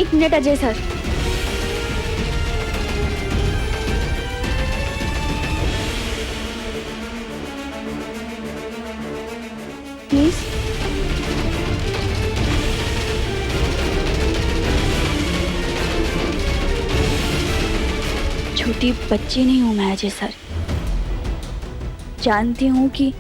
एक minute Ajay sir. Please. छोटी बच्ची नहीं हूं मैं अजय सर। जानती हूं कि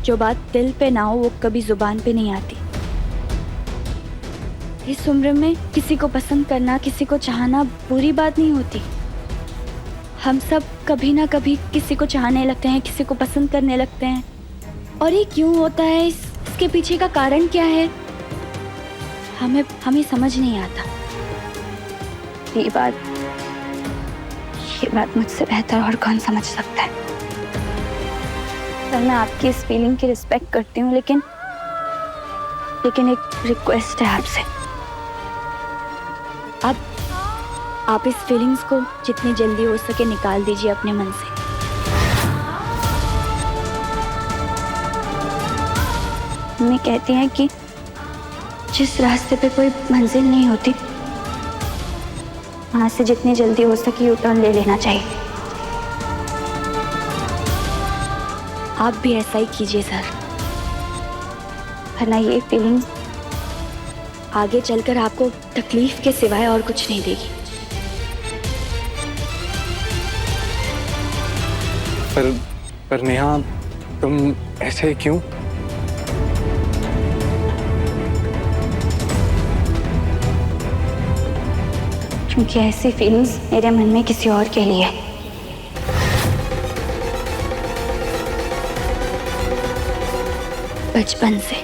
जो बात दिल पे ना हो वो कभी जुबान पे नहीं आती। इस उम्र में किसी को पसंद करना, किसी को चाहना बुरी बात नहीं होती। हम सब कभी ना कभी किसी को चाहने लगते हैं, किसी को पसंद करने लगते हैं। और ये क्यों होता है, इसके पीछे का कारण क्या है, हमें समझ नहीं आता। ये बात मुझसे बेहतर और कौन समझ सकता है। मैं आपकी इस फीलिंग की रिस्पेक्ट करती हूँ, लेकिन एक रिक्वेस्ट है आपसे। आप इस फीलिंग्स को जितनी जल्दी हो सके निकाल दीजिए अपने मन से। मम्मी कहती हैं कि जिस रास्ते पे कोई मंजिल नहीं होती, वहां से जितनी जल्दी हो सके यू टर्न ले लेना चाहिए। आप भी ऐसा ही कीजिए सर, वरना ये फीलिंग्स आगे चलकर आपको तकलीफ के सिवाय और कुछ नहीं देगी। पर नेहा, तुम ऐसे क्यों? क्योंकि ऐसी फीलिंग्स मेरे मन में किसी और के लिए। बचपन से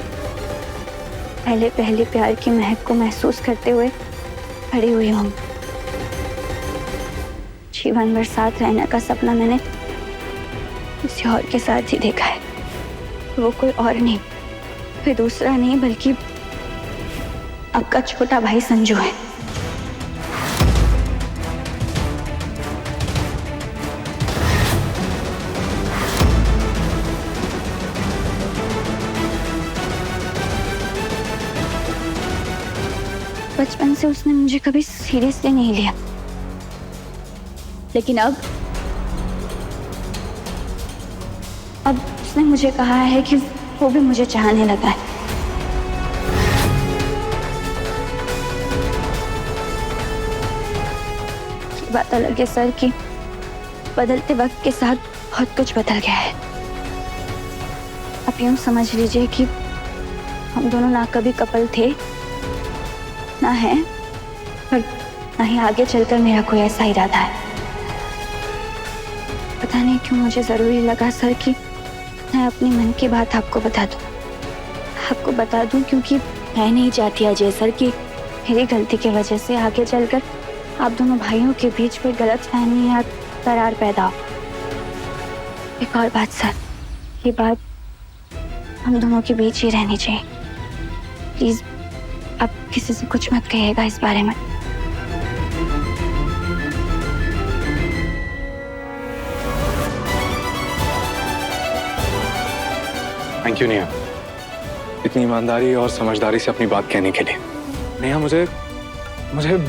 पहले प्यार की महक को महसूस करते हुए खड़ी हुई हूँ। जीवन भर साथ रहने का सपना मैंने किसी और के साथ ही देखा है। वो कोई और नहीं, कोई दूसरा नहीं, बल्कि आपका छोटा भाई संजू है। बचपन से उसने मुझे कभी सीरियसली नहीं लिया, लेकिन अब उसने मुझे कहा है कि वो भी मुझे चाहने लगा है। ये बात अलग है सर कि बदलते वक्त के साथ बहुत कुछ बदल गया है। आप यूं समझ लीजिए कि हम दोनों ना कभी कपल थे, ना है, पर ना ही आगे चलकर मेरा कोई ऐसा इरादा है। पता नहीं क्यों मुझे जरूरी लगा सर कि मैं अपनी मन की बात आपको बता दूं, क्योंकि मैं नहीं चाहती अजय सर कि मेरी गलती की वजह से आगे चलकर आप दोनों भाइयों के बीच कोई गलतफहमी या दरार पैदा हो। एक और बात सर, ये बात हम दोनों के बीच ही रहनी चाहिए। प्लीज आप किसी से कुछ मत कहिएगा इस बारे में। थैंक यू नेहा, इतनी ईमानदारी और समझदारी से अपनी बात कहने के लिए। नेहा, मुझे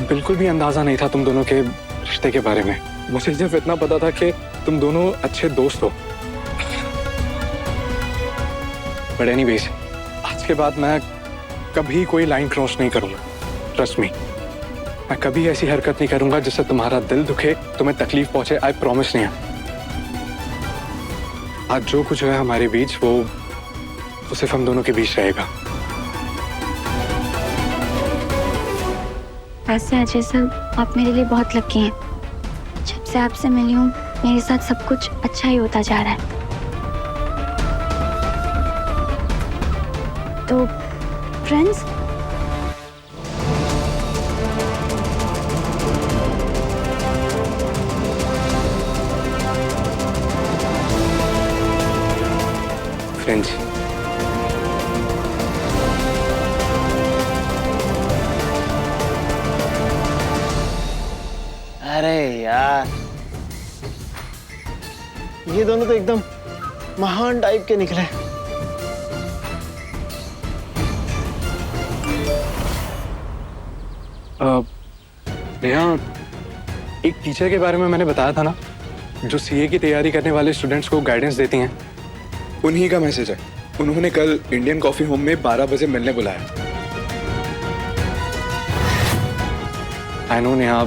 बिल्कुल भी अंदाजा नहीं था तुम दोनों के रिश्ते के बारे में। मुझे सिर्फ इतना पता था कि तुम दोनों अच्छे दोस्त हो। बट एनीवेज, आज के बाद मैं कभी कोई लाइन क्रॉस नहीं करूंगा। ट्रस्ट मी, मैं कभी ऐसी हरकत नहीं करूंगा जिससे तुम्हारा दिल दुखे, तुम्हें तकलीफ पहुंचे। I promise Neha. आज जो कुछ है हमारे बीच वो सिर्फ हम दोनों के बीच रहेगा। वैसे अजय सर, आप मेरे लिए बहुत लकी हैं। जब से आपसे मिली हूँ मेरे साथ सब कुछ अच्छा ही होता जा रहा है। तो फ्रेंड्स, अरे यार, ये दोनों तो एकदम महान टाइप के निकले। नेहा, एक टीचर के बारे में मैंने बताया था ना, जो सीए की तैयारी करने वाले स्टूडेंट्स को गाइडेंस देती हैं। उन्हीं का मैसेज है। उन्होंने कल इंडियन कॉफी होम में 12 बजे मिलने बुलाया। आई नो नेहा,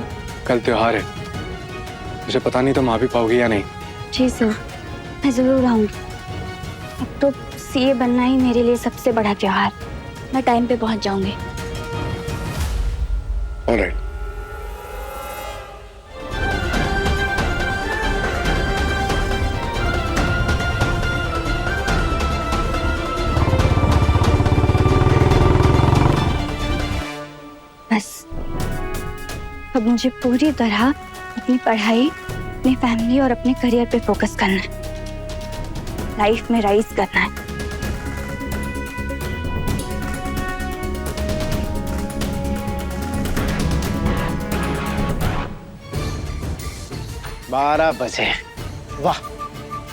कल त्योहार है, मुझे पता नहीं तुम आ भी पाओगी या नहीं। जी सर, मैं जरूर आऊंगी। अब तो सीए बनना ही मेरे लिए सबसे बड़ा त्योहार। मैं टाइम पे पहुंच जाऊंगी। ऑलराइट। बस अब मुझे पूरी तरह अपनी पढ़ाई, अपनी फैमिली और अपने करियर पे फोकस करना है। लाइफ में राइज करना है। 12 बजे, वाह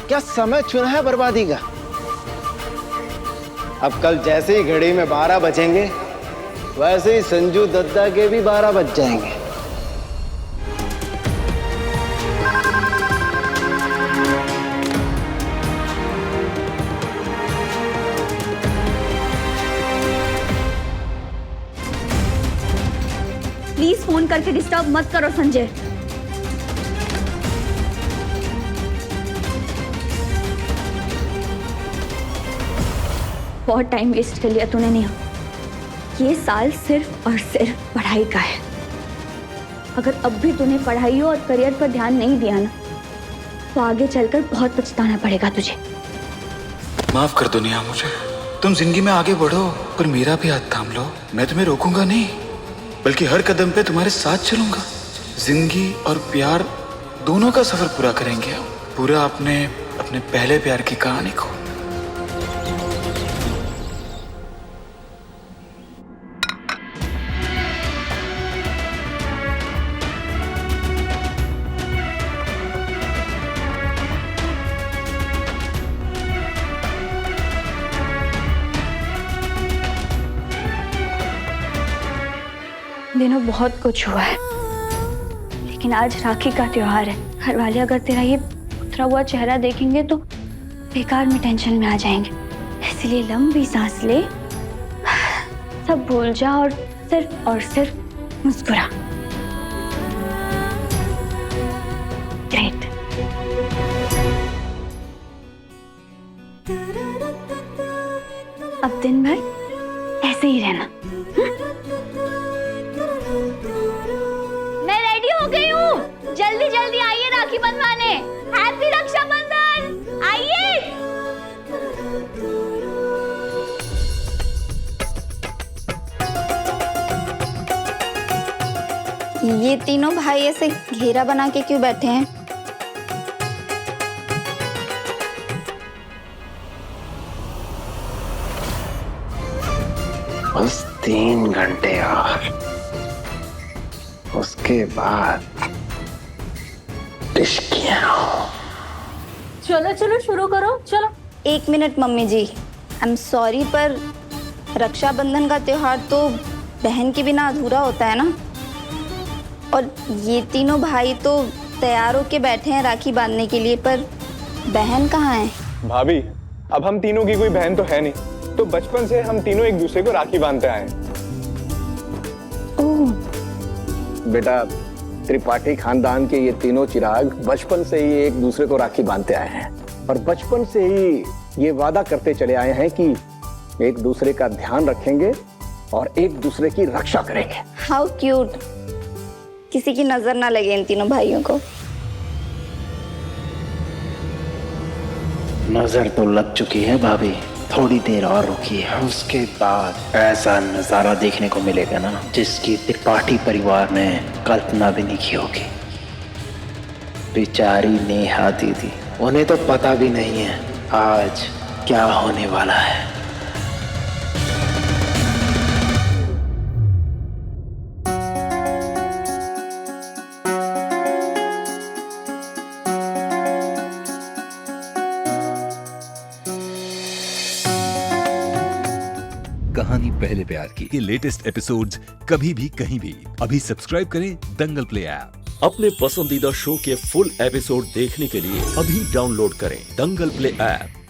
क्या समय चुना है बर्बादी का। अब कल जैसे ही घड़ी में 12 बजेंगे, वैसे ही संजू दत्ता के भी 12 बज जाएंगे। प्लीज फोन करके डिस्टर्ब मत करो संजय। बहुत टाइम वेस्ट कर लिया तूने नेहा। ये साल सिर्फ और सिर्फ पढ़ाई का है। अगर अब भी तूने पढ़ाई और करियर पर ध्यान नहीं दिया ना, तो आगे चलकर बहुत पछताना पड़ेगा तुझे। माफ कर दो नेहा मुझे। तुम जिंदगी में आगे बढ़ो, पर मेरा भी हाथ थाम लो। मैं तुम्हें रोकूंगा नहीं, बल्कि हर कदम पे तुम्हारे साथ चलूंगा। जिंदगी और प्यार दोनों का सफर पूरा करेंगे हम। पूरा अपने पहले प्यार की कहानी को। दिनों बहुत कुछ हुआ है, लेकिन आज राखी का त्योहार है। घर वाले अगर तेरा ये उतरा हुआ चेहरा देखेंगे तो बेकार में टेंशन में आ जाएंगे। इसलिए लंबी सांस ले, सब भूल जा और सिर्फ मुस्कुरा। ग्रेट। अब दिन भर ऐसे ही रहना। मैं रेडी हो गई हूँ, जल्दी जल्दी आइए राखी बंधवाने। हैप्पी रक्षाबंधन, आइए। ये तीनों भाई ऐसे घेरा बना के क्यों बैठे हैं? बस 3 घंटे और, उसके बाद चलो चलो शुरू करो, चलो। 1 minute mummy ji, I am sorry, पर रक्षाबंधन का त्योहार तो बहन के बिना अधूरा होता है ना। और ये तीनों भाई तो तैयार होके बैठे हैं राखी बांधने के लिए, पर बहन कहाँ है? भाभी, अब हम तीनों की कोई बहन तो है नहीं, तो बचपन से हम तीनों एक दूसरे को राखी बांधते आए हैं। ओह, बेटा, त्रिपाठी खानदान के ये तीनों चिराग बचपन से ही एक दूसरे को राखी बांधते आए हैं, और बचपन से ही ये वादा करते चले आए हैं कि एक दूसरे का ध्यान रखेंगे और एक दूसरे की रक्षा करेंगे। How cute. किसी की नजर ना लगे इन तीनों भाइयों को। नजर तो लग चुकी है भाभी, थोड़ी देर और रुकिए, उसके बाद ऐसा नजारा देखने को मिलेगा ना, जिसकी त्रिपाठी परिवार ने कल्पना भी नहीं की होगी। बेचारी नेहा दीदी, उन्हें तो पता भी नहीं है आज क्या होने वाला है। कहानी पहले प्यार की के लेटेस्ट एपिसोड्स कभी भी कहीं भी अभी सब्सक्राइब करें दंगल प्ले ऐप। अपने पसंदीदा शो के फुल एपिसोड देखने के लिए अभी डाउनलोड करें दंगल प्ले ऐप।